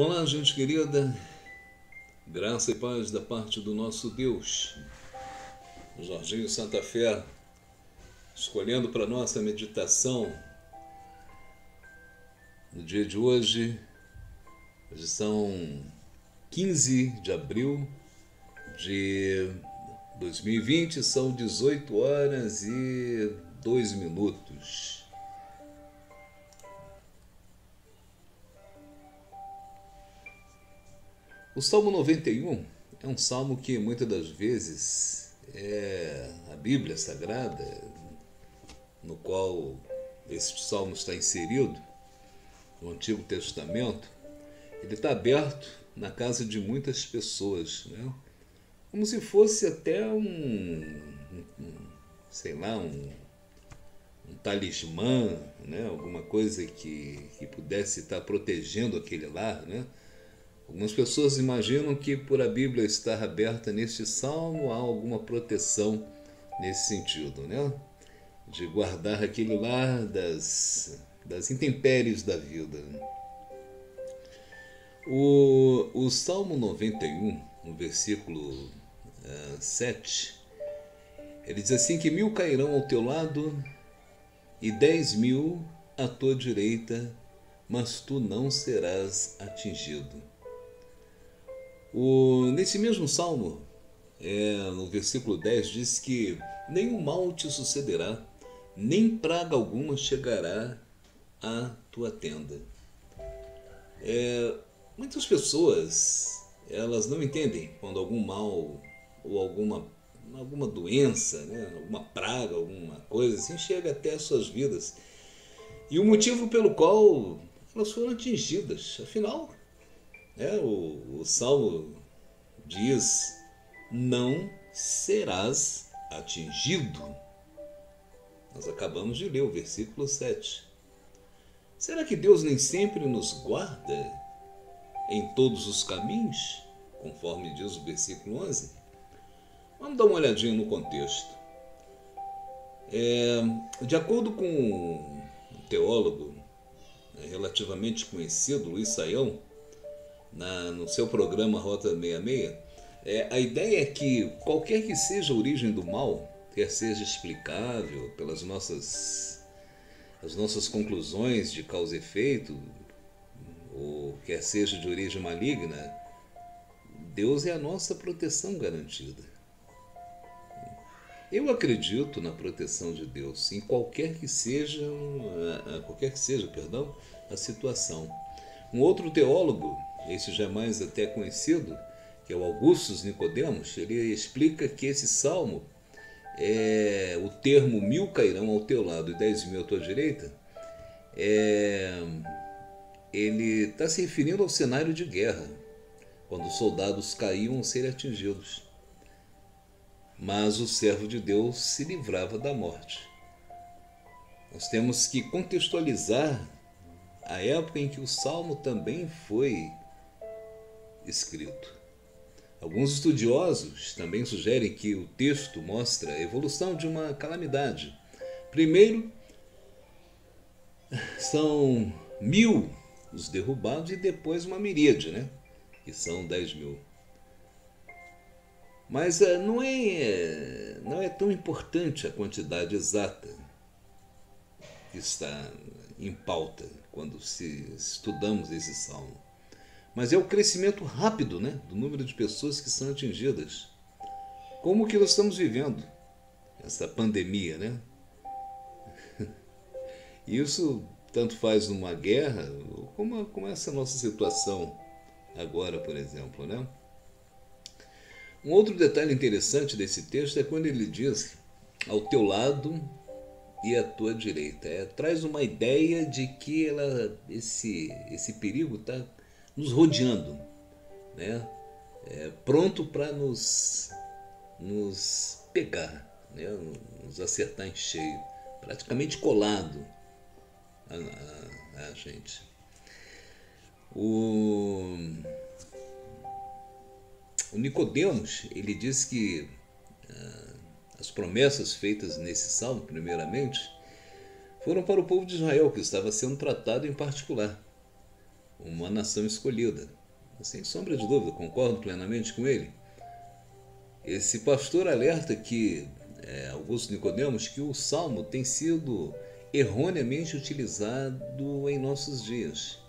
Olá, gente querida, graça e paz da parte do nosso Deus. Jorginho Santa Fé, escolhendo para nossa meditação no dia de hoje. Hoje são 15 de abril de 2020, são 18 horas e 2 minutos. O Salmo 91 é um salmo que muitas das vezes é a Bíblia Sagrada, no qual esse salmo está inserido, no Antigo Testamento. Ele está aberto na casa de muitas pessoas, né? Como se fosse até um talismã, né? Alguma coisa que pudesse estar protegendo aquele lar, né? Algumas pessoas imaginam que por a Bíblia estar aberta neste salmo há alguma proteção nesse sentido, né? De guardar aquele lar das intempéries da vida. O Salmo 91, no versículo 7, ele diz assim que 1000 cairão ao teu lado e 10.000 à tua direita, mas tu não serás atingido. Nesse mesmo salmo, no versículo 10, diz que nenhum mal te sucederá, nem praga alguma chegará à tua tenda. Muitas pessoas, elas não entendem quando algum mal ou alguma doença, né, alguma praga, alguma coisa assim, chega até as suas vidas. E o motivo pelo qual elas foram atingidas. Afinal, o Salmo diz: não serás atingido. Nós acabamos de ler o versículo 7. Será que Deus nem sempre nos guarda em todos os caminhos, conforme diz o versículo 11? Vamos dar uma olhadinha no contexto. De acordo com um teólogo relativamente conhecido, Luiz Saião, no seu programa Rota 66, a ideia é que qualquer que seja a origem do mal, quer seja explicável pelas as nossas conclusões de causa e efeito, ou quer seja de origem maligna, Deus é a nossa proteção garantida. Eu acredito na proteção de Deus em qualquer que seja a situação. Um outro teólogo, esse já mais até conhecido, que é o Augustus Nicodemos, ele explica que esse salmo, o termo 1000 cairão ao teu lado e 10.000 à tua direita, ele está se referindo ao cenário de guerra, quando os soldados caíam ao serem atingidos. Mas o servo de Deus se livrava da morte. Nós temos que contextualizar a época em que o Salmo também foi escrito. Alguns estudiosos também sugerem que o texto mostra a evolução de uma calamidade. Primeiro, são 1000 os derrubados e depois uma miríade, né? Que são 10.000. Mas não é tão importante a quantidade exata que está em pauta quando estudamos esse salmo. Mas é o crescimento rápido, né, do número de pessoas que são atingidas. Como que nós estamos vivendo essa pandemia, né? Isso tanto faz numa guerra, como essa nossa situação agora, por exemplo, né? Um outro detalhe interessante desse texto é quando ele diz ao teu lado e à tua direita. Traz uma ideia de que esse perigo está nos rodeando, né? Pronto para nos pegar, né? Nos acertar em cheio, praticamente colado a gente. O Nicodemos, ele diz que as promessas feitas nesse salmo, primeiramente, foram para o povo de Israel, que estava sendo tratado em particular. uma nação escolhida. Sem sombra de dúvida, concordo plenamente com ele. Esse pastor alerta que, Augusto Nicodemos, que o Salmo tem sido erroneamente utilizado em nossos dias.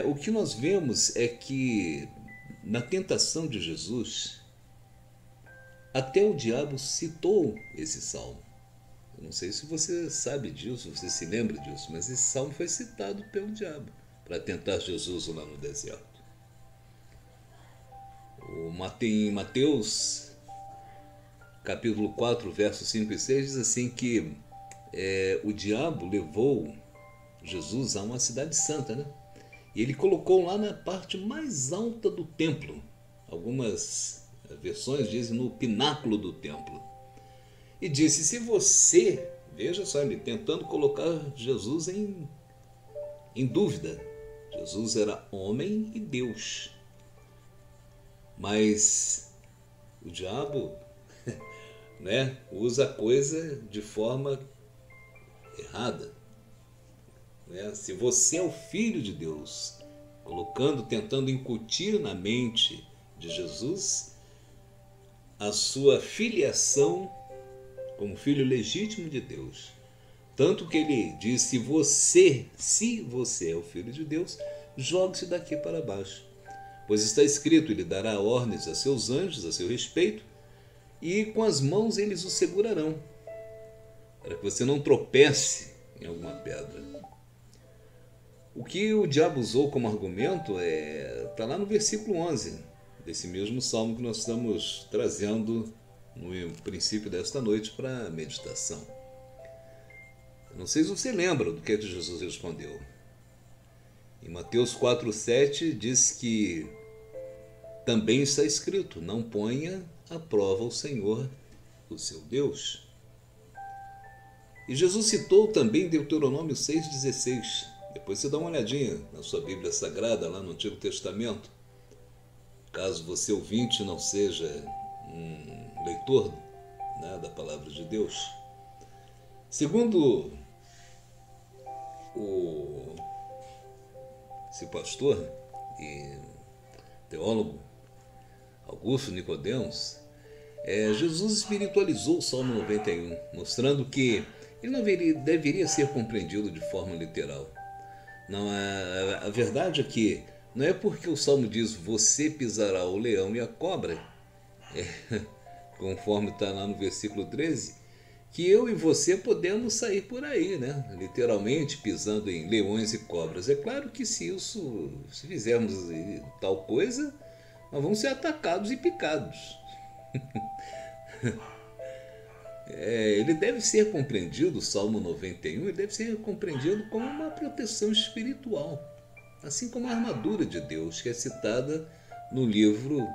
O que nós vemos é que na tentação de Jesus, até o diabo citou esse salmo. Eu não sei se você sabe disso, você se lembra disso, mas esse salmo foi citado pelo diabo para tentar Jesus lá no deserto. Em Mateus, capítulo 4, versos 5 e 6, diz assim que o diabo levou Jesus a uma cidade santa, né? E ele colocou lá na parte mais alta do templo. Algumas versões dizem no pináculo do templo. E disse, se você, veja só, ele tentando colocar Jesus em dúvida. Jesus era homem e Deus. Mas o diabo usa a coisa de forma errada. Se você é o Filho de Deus, tentando incutir na mente de Jesus a sua filiação como filho legítimo de Deus. Tanto que ele diz, se você é o Filho de Deus, jogue-se daqui para baixo. Pois está escrito, ele dará ordens a seus anjos a seu respeito, e com as mãos eles o segurarão, para que você não tropece em alguma pedra. O que o diabo usou como argumento está lá no versículo 11, desse mesmo salmo que nós estamos trazendo no princípio desta noite para a meditação. Não sei se você lembra do que Jesus respondeu. Em Mateus 4,7 diz que também está escrito, não ponha à prova o Senhor, o seu Deus. E Jesus citou também Deuteronômio 6,16. Depois você dá uma olhadinha na sua Bíblia Sagrada, lá no Antigo Testamento. Caso você ouvinte não seja um leitor da Palavra de Deus. Segundo esse pastor e teólogo Augusto Nicodemos, Jesus espiritualizou o Salmo 91, mostrando que ele não deveria ser compreendido de forma literal. Não, a verdade é que não é porque o Salmo diz você pisará o leão e a cobra, conforme está lá no versículo 13, que eu e você podemos sair por aí, literalmente pisando em leões e cobras. É claro que se fizermos tal coisa, nós vamos ser atacados e picados. Ele deve ser compreendido, o Salmo 91, ele deve ser compreendido como uma proteção espiritual, assim como a armadura de Deus, que é citada no livro,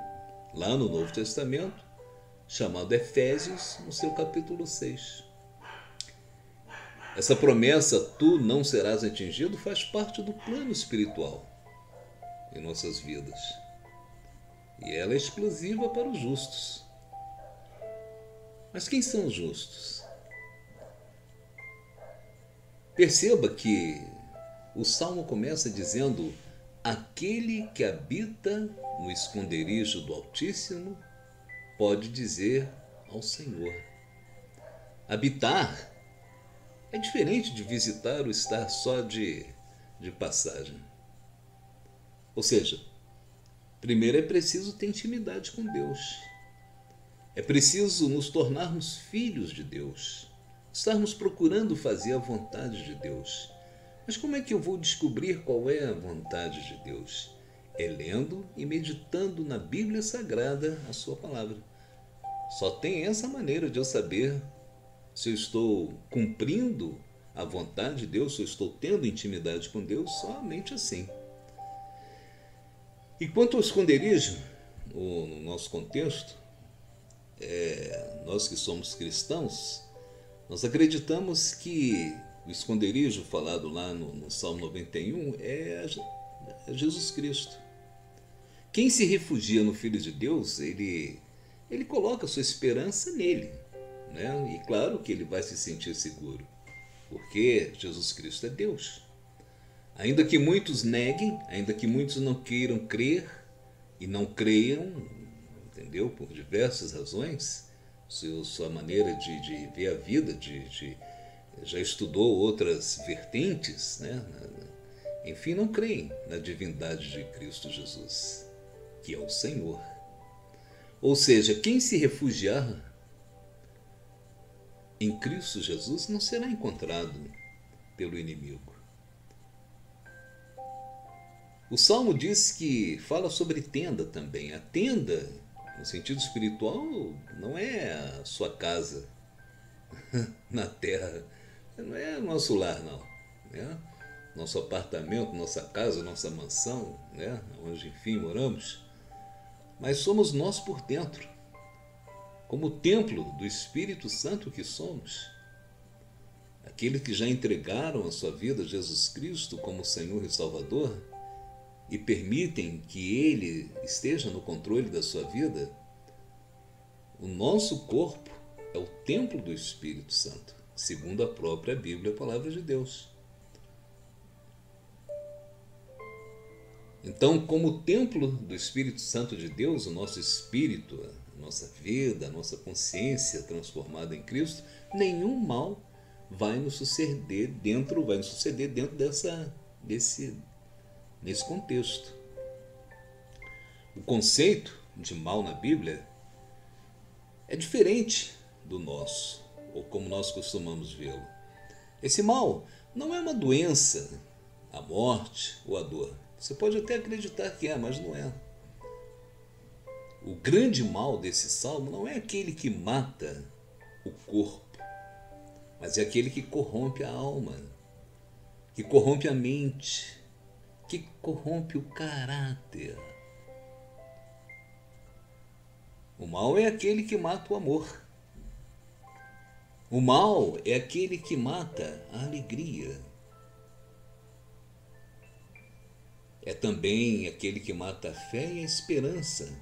lá no Novo Testamento, chamado Efésios, no seu capítulo 6. Essa promessa, tu não serás atingido, faz parte do plano espiritual em nossas vidas. E ela é exclusiva para os justos. Mas quem são os justos? Perceba que o Salmo começa dizendo, aquele que habita no esconderijo do Altíssimo pode dizer ao Senhor. Habitar é diferente de visitar ou estar só de passagem. Ou seja, primeiro é preciso ter intimidade com Deus. É preciso nos tornarmos filhos de Deus, estarmos procurando fazer a vontade de Deus. Mas como é que eu vou descobrir qual é a vontade de Deus? É lendo e meditando na Bíblia Sagrada a sua palavra. Só tem essa maneira de eu saber se eu estou cumprindo a vontade de Deus, se eu estou tendo intimidade com Deus, somente assim. E quanto ao esconderijo, no nosso contexto, nós que somos cristãos, nós acreditamos que o esconderijo falado lá no Salmo 91 é Jesus Cristo. Quem se refugia no Filho de Deus, ele coloca a sua esperança nele, E claro que ele vai se sentir seguro. porque Jesus Cristo é Deus. Ainda que muitos neguem, ainda que muitos não queiram crer e não creiam, entendeu? Por diversas razões, sua maneira de ver a vida, já estudou outras vertentes, né? Enfim, não creem na divindade de Cristo Jesus, que é o Senhor. Ou seja, quem se refugiar em Cristo Jesus não será encontrado pelo inimigo. O Salmo diz que fala sobre tenda também. A tenda, no sentido espiritual, não é a sua casa na terra, não é nosso lar, não. Né? Nosso apartamento, nossa casa, nossa mansão, né? Onde, enfim, moramos. Mas somos nós por dentro, como templo do Espírito Santo que somos. Aqueles que já entregaram a sua vida a Jesus Cristo como Senhor e Salvador e permitem que Ele esteja no controle da sua vida, o nosso corpo é o templo do Espírito Santo, segundo a própria Bíblia, a Palavra de Deus. Então, como templo do Espírito Santo de Deus, o nosso espírito, a nossa vida, a nossa consciência transformada em Cristo, nenhum mal vai nos suceder dentro nesse contexto. O conceito de mal na Bíblia é diferente do nosso, ou como nós costumamos vê-lo. Esse mal não é uma doença, a morte ou a dor. Você pode até acreditar que é, mas não é. O grande mal desse salmo não é aquele que mata o corpo, mas é aquele que corrompe a alma, que corrompe a mente, que corrompe o caráter. O mal é aquele que mata o amor. O mal é aquele que mata a alegria. É também aquele que mata a fé e a esperança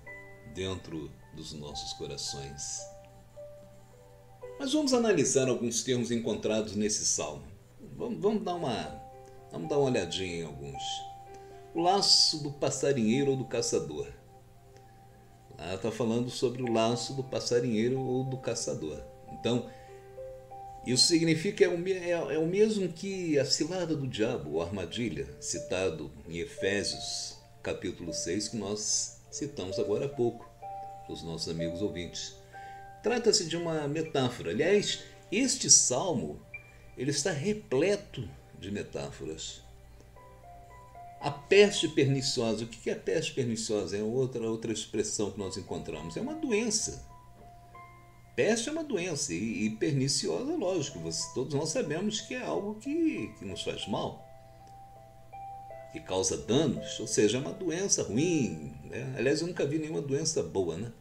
dentro dos nossos corações. Mas vamos analisar alguns termos encontrados nesse salmo. Vamos dar uma olhadinha em alguns. O laço do passarinheiro ou do caçador. Lá está falando sobre o laço do passarinheiro ou do caçador. Então, isso significa é o mesmo que a cilada do diabo, ou armadilha, citado em Efésios, capítulo 6, que nós citamos agora há pouco, para os nossos amigos ouvintes. Trata-se de uma metáfora. Aliás, este salmo ele está repleto de metáforas. A peste perniciosa. O que é a peste perniciosa? É outra expressão que nós encontramos. É uma doença. Peste é uma doença e perniciosa, lógico. Todos nós sabemos que é algo que nos faz mal, que causa danos, ou seja, é uma doença ruim. Né? Aliás, eu nunca vi nenhuma doença boa, né?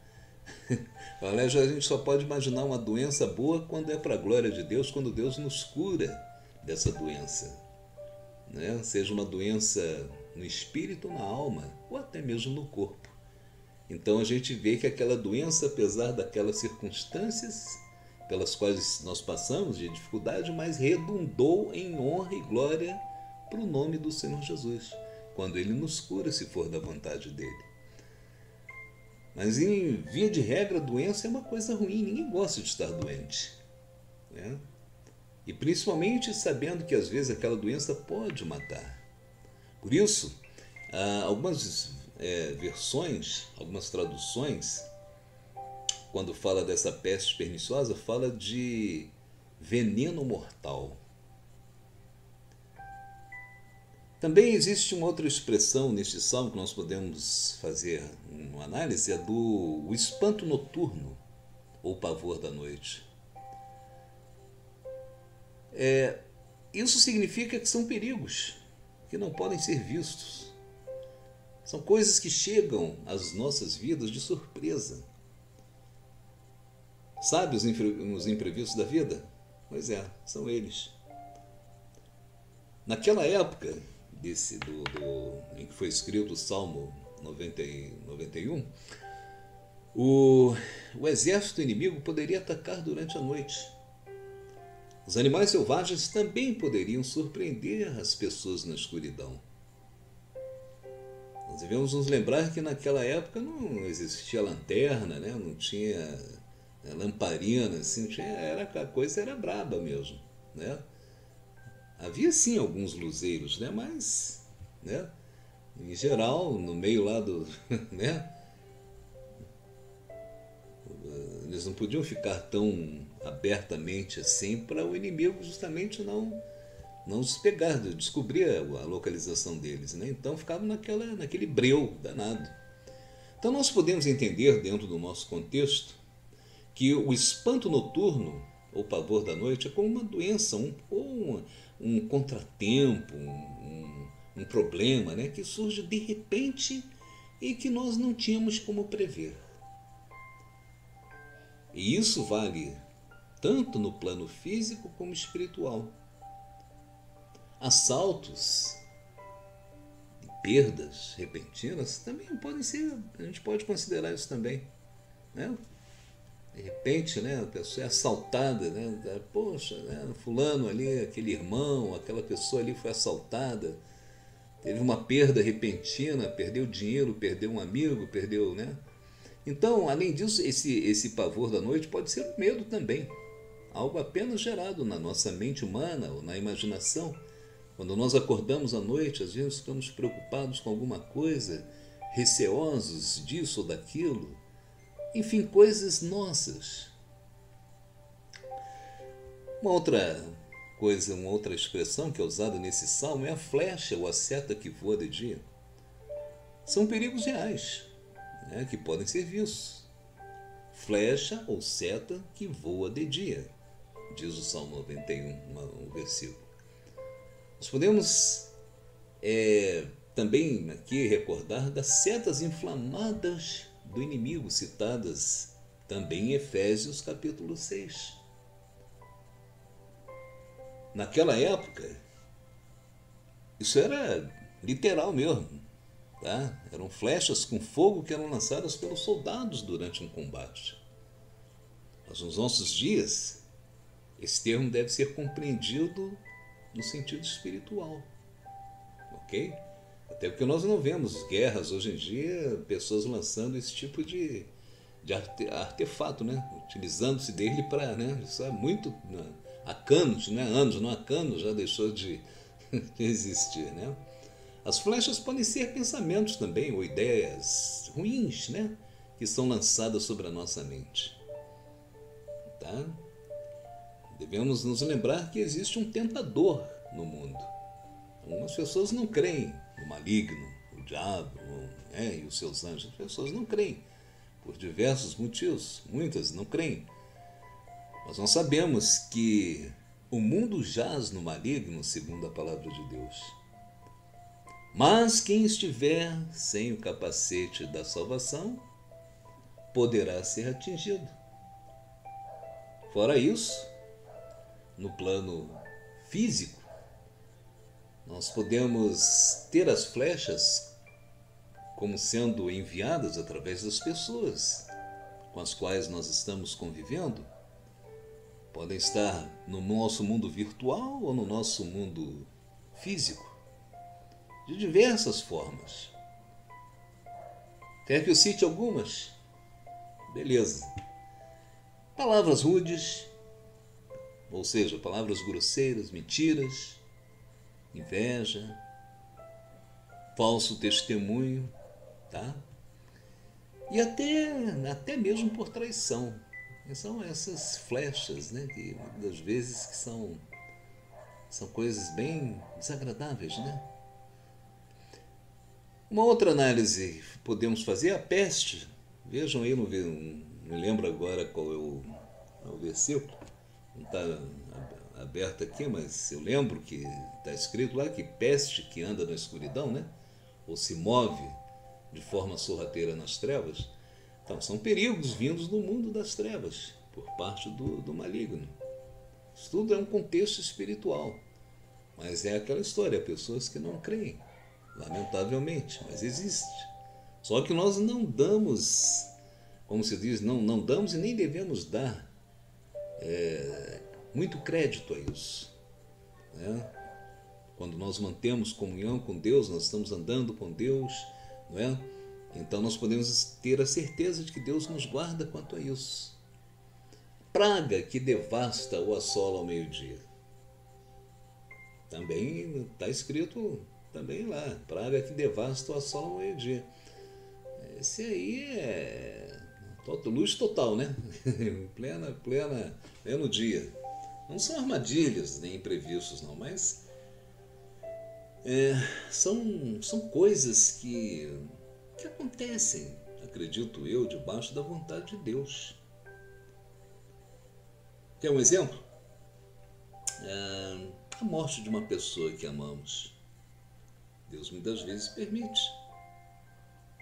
Aliás, a gente só pode imaginar uma doença boa quando é para a glória de Deus, quando Deus nos cura dessa doença. Né? Seja uma doença no espírito, na alma, ou até mesmo no corpo. Então a gente vê que aquela doença, apesar daquelas circunstâncias pelas quais nós passamos de dificuldade, mas redundou em honra e glória para o nome do Senhor Jesus, quando Ele nos cura, se for da vontade dEle. Mas em via de regra, a doença é uma coisa ruim, ninguém gosta de estar doente. Né? E principalmente sabendo que às vezes aquela doença pode matar. Por isso, algumas versões, algumas traduções, quando fala dessa peste perniciosa, fala de veneno mortal. Também existe uma outra expressão neste salmo que nós podemos fazer uma análise, é do espanto noturno, ou pavor da noite. Isso significa que são perigos que não podem ser vistos. São coisas que chegam às nossas vidas de surpresa. Sabe os imprevistos da vida? Pois é, são eles. Naquela época em que foi escrito o Salmo 91, o exército inimigo poderia atacar durante a noite. Os animais selvagens também poderiam surpreender as pessoas na escuridão. Nós devemos nos lembrar que naquela época não existia lanterna, né? Não tinha lamparina, assim, a coisa era braba mesmo, né? Havia sim alguns luzeiros, né? Mas, né? Em geral, no meio lá do, né? Eles não podiam ficar tão abertamente assim para o inimigo justamente não os pegar, descobrir a localização deles, né? Então ficavam naquele breu danado. Então nós podemos entender dentro do nosso contexto que o espanto noturno ou pavor da noite é como uma doença, um contratempo, um problema, né, que surge de repente e que nós não tínhamos como prever. E isso vale tanto no plano físico como espiritual. Assaltos e perdas repentinas também podem ser, a gente pode considerar isso também, né? De repente, né, a pessoa é assaltada, né? Poxa, né, fulano ali, aquele irmão, aquela pessoa ali foi assaltada, teve uma perda repentina, perdeu dinheiro, perdeu um amigo, perdeu, né? Então, além disso, esse pavor da noite pode ser um medo também, algo apenas gerado na nossa mente humana ou na imaginação. Quando nós acordamos à noite, às vezes ficamos preocupados com alguma coisa, receosos disso ou daquilo, enfim, coisas nossas. Uma outra coisa, uma outra expressão que é usada nesse salmo é a flecha ou a seta que voa de dia. São perigos reais, né, que podem ser vistos. Flecha ou seta que voa de dia, diz o Salmo 91, um versículo. Nós podemos também aqui recordar das setas inflamadas do inimigo, citadas também em Efésios capítulo 6. Naquela época, isso era literal mesmo. Tá? Eram flechas com fogo que eram lançadas pelos soldados durante um combate. Mas nos nossos dias, esse termo deve ser compreendido no sentido espiritual. Ok? Até porque nós não vemos guerras hoje em dia, pessoas lançando esse tipo de artefato, né? Utilizando-se dele para, né? Isso é muito há anos, né? Anos, não há canos, já deixou de existir, né? As flechas podem ser pensamentos também, ou ideias ruins, né? Que são lançadas sobre a nossa mente. Tá? Devemos nos lembrar que existe um tentador no mundo. Algumas pessoas não creem no maligno, o diabo e os seus anjos. As pessoas não creem, por diversos motivos. Muitas não creem. Mas nós sabemos que o mundo jaz no maligno, segundo a palavra de Deus. Mas quem estiver sem o capacete da salvação poderá ser atingido. Fora isso, no plano físico, nós podemos ter as flechas como sendo enviadas através das pessoas com as quais nós estamos convivendo. Podem estar no nosso mundo virtual ou no nosso mundo físico. De diversas formas. Quer que eu cite algumas? Beleza. Palavras rudes, ou seja, palavras grosseiras, mentiras, inveja, falso testemunho, tá? E até mesmo por traição. São essas flechas, né, que muitas vezes que são coisas bem desagradáveis, né? Uma outra análise que podemos fazer é a peste. Vejam aí, não me lembro agora qual é o versículo, não está aberto aqui, mas eu lembro que está escrito lá que peste que anda na escuridão, né? Ou se move de forma sorrateira nas trevas. Então, são perigos vindos do mundo das trevas, por parte do maligno. Isso tudo é um contexto espiritual, mas é aquela história, pessoas que não creem. Lamentavelmente, mas existe. Só que nós não damos, como se diz, não damos e nem devemos dar muito crédito a isso, né? Quando nós mantemos comunhão com Deus, nós estamos andando com Deus, não é? Então nós podemos ter a certeza de que Deus nos guarda quanto a isso. Praga que devasta ou assola ao meio-dia. Também está escrito também lá, praga que devasta ou assola ao meio-dia. Esse aí é luz total, né? Pleno dia. Não são armadilhas nem imprevistos, não, mas são coisas que acontecem, acredito eu, debaixo da vontade de Deus. Quer um exemplo? A morte de uma pessoa que amamos. Deus muitas vezes permite,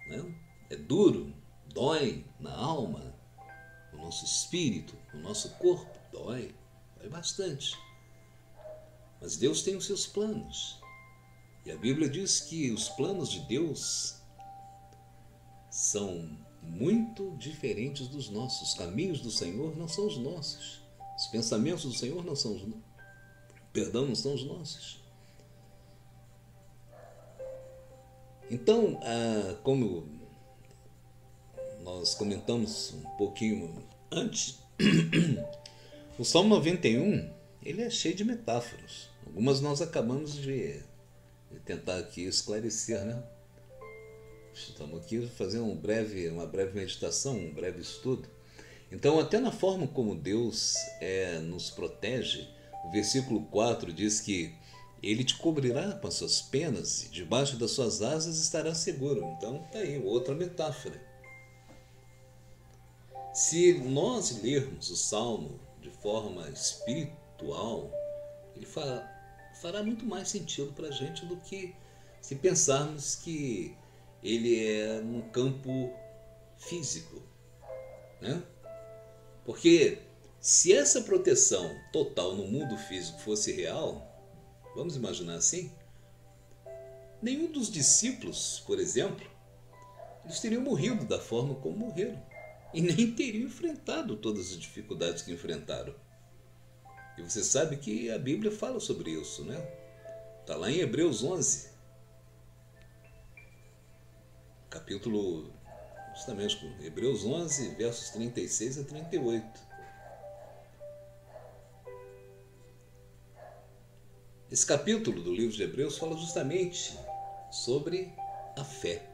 né? É duro, dói na alma, no nosso espírito, no nosso corpo, dói bastante. Mas Deus tem os seus planos. E a Bíblia diz que os planos de Deus são muito diferentes dos nossos. Os caminhos do Senhor não são os nossos. Os pensamentos do Senhor não são os nossos. Então, como nós comentamos um pouquinho antes, o Salmo 91, ele é cheio de metáforas. Algumas nós acabamos de tentar aqui esclarecer, né? Estamos aqui fazendo uma breve meditação, um breve estudo. Então, até na forma como Deus nos protege, o versículo 4 diz que Ele te cobrirá com as suas penas e debaixo das suas asas estará seguro. Então, está aí outra metáfora. Se nós lermos o Salmo de forma espiritual, ele fará muito mais sentido para a gente do que se pensarmos que ele é num campo físico, né? Porque se essa proteção total no mundo físico fosse real, vamos imaginar assim, nenhum dos discípulos, por exemplo, eles teriam morrido da forma como morreram e nem teriam enfrentado todas as dificuldades que enfrentaram. E você sabe que a Bíblia fala sobre isso, né? Está lá em Hebreus 11, capítulo, justamente Hebreus 11, versos 36 a 38. Esse capítulo do livro de Hebreus fala justamente sobre a fé.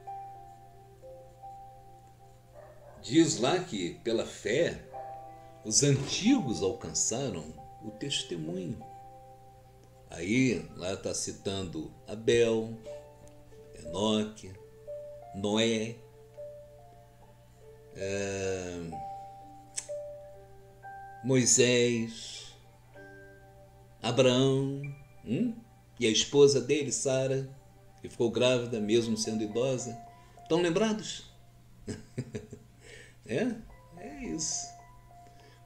Diz lá que pela fé os antigos alcançaram o testemunho. Aí lá está citando Abel, Enoque, Noé, Moisés, Abraão, e a esposa dele, Sara, que ficou grávida mesmo sendo idosa. Estão lembrados? É isso.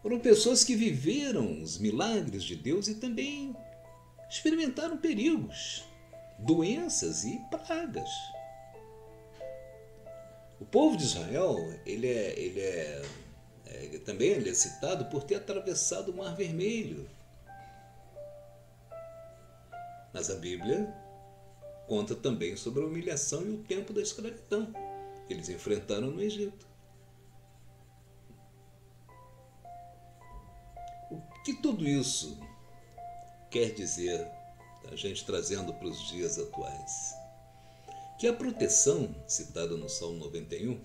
Foram pessoas que viveram os milagres de Deus e também experimentaram perigos, doenças e pragas. O povo de Israel, também é citado por ter atravessado o Mar Vermelho. Mas a Bíblia conta também sobre a humilhação e o tempo da escravidão que eles enfrentaram no Egito. O que tudo isso quer dizer, a gente trazendo para os dias atuais? Que a proteção, citada no Salmo 91,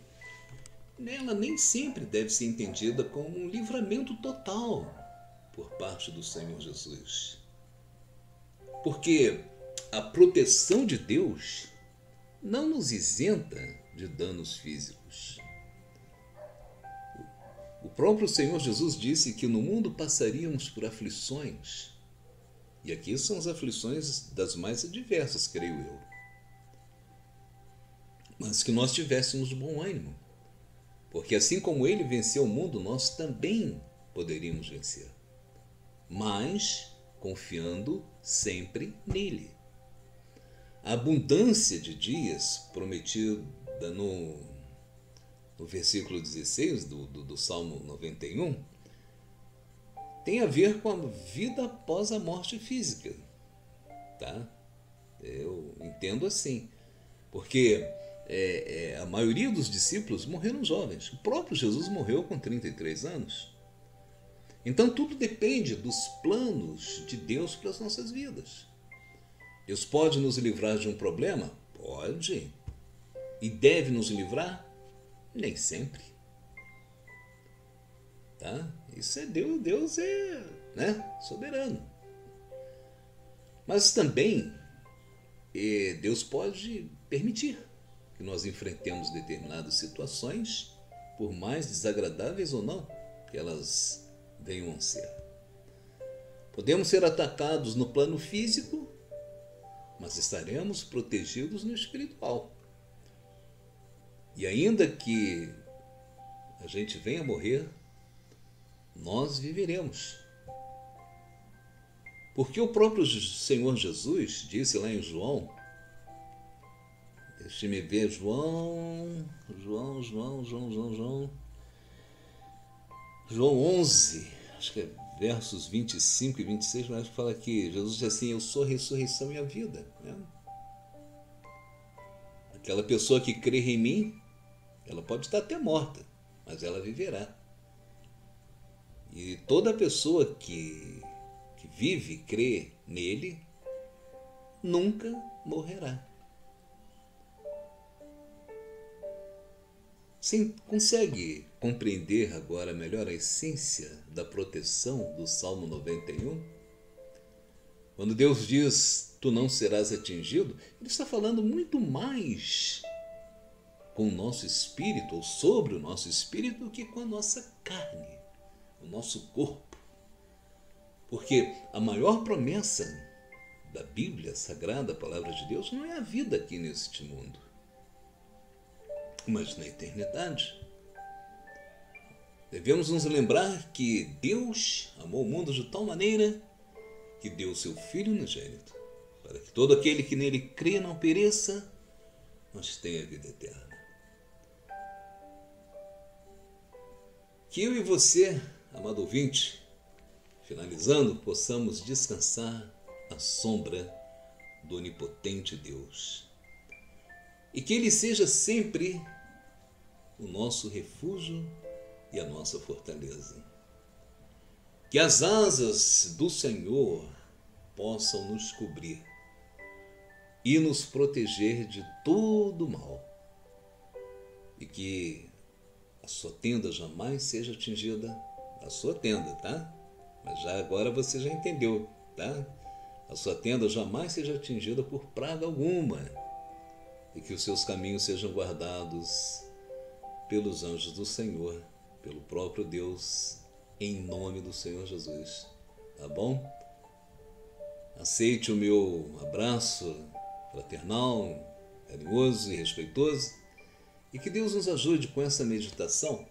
ela nem sempre deve ser entendida como um livramento total por parte do Senhor Jesus. Porque a proteção de Deus não nos isenta de danos físicos. O próprio Senhor Jesus disse que no mundo passaríamos por aflições. E aqui são as aflições das mais adversas, creio eu. Mas que nós tivéssemos bom ânimo. Porque assim como ele venceu o mundo, nós também poderíamos vencer. Mas confiando sempre nele. A abundância de dias prometida no versículo 16 do Salmo 91 tem a ver com a vida após a morte física, tá? Eu entendo assim, porque a maioria dos discípulos morreram jovens. O próprio Jesus morreu com 33 anos. Então tudo depende dos planos de Deus para as nossas vidas. Deus pode nos livrar de um problema? Pode. E deve nos livrar? Nem sempre. Tá? Isso é Deus, Deus é, né, soberano. Mas também Deus pode permitir que nós enfrentemos determinadas situações, por mais desagradáveis ou não que elas venham a ser. Podemos ser atacados no plano físico, mas estaremos protegidos no espiritual. E ainda que a gente venha morrer, nós viveremos. Porque o próprio Senhor Jesus disse lá em João, deixe-me ver, João 11, acho que é versos 25 e 26, mas fala que Jesus diz assim: eu sou a ressurreição e a vida. Né? Aquela pessoa que crê em mim, ela pode estar até morta, mas ela viverá. E toda pessoa que vive e crê nele, nunca morrerá. Você consegue compreender agora melhor a essência da proteção do Salmo 91? Quando Deus diz, tu não serás atingido, Ele está falando muito mais com o nosso espírito, ou sobre o nosso espírito, do que com a nossa carne, o nosso corpo. Porque a maior promessa da Bíblia Sagrada, a Palavra de Deus, não é a vida aqui neste mundo, mas na eternidade. Devemos nos lembrar que Deus amou o mundo de tal maneira que deu o seu Filho unigênito, para que todo aquele que nele crê não pereça, mas tenha vida eterna. Que eu e você, amado ouvinte, finalizando, possamos descansar à sombra do onipotente Deus. E que Ele seja sempre o nosso refúgio e a nossa fortaleza. Que as asas do Senhor possam nos cobrir e nos proteger de todo mal. E que a sua tenda jamais seja atingida, a sua tenda, tá? Mas já agora você já entendeu, tá? A sua tenda jamais seja atingida por praga alguma. E que os seus caminhos sejam guardados pelos anjos do Senhor, pelo próprio Deus, em nome do Senhor Jesus. Tá bom? Aceite o meu abraço fraternal, carinhoso e respeitoso, e que Deus nos ajude com essa meditação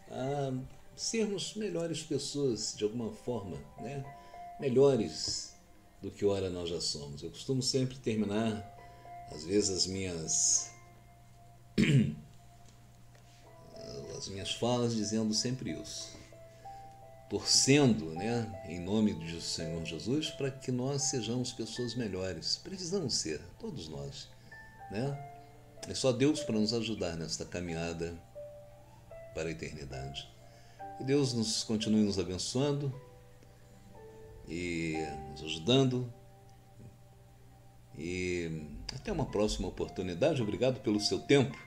a sermos melhores pessoas de alguma forma, né? Melhores do que ora nós já somos. Eu costumo sempre terminar, às vezes, as minhas falas dizendo sempre isso, torcendo, né, em nome do Senhor Jesus, para que nós sejamos pessoas melhores. Precisamos ser, todos nós, né? É só Deus para nos ajudar nesta caminhada para a eternidade. Que Deus continue nos abençoando e nos ajudando. E até uma próxima oportunidade. Obrigado pelo seu tempo.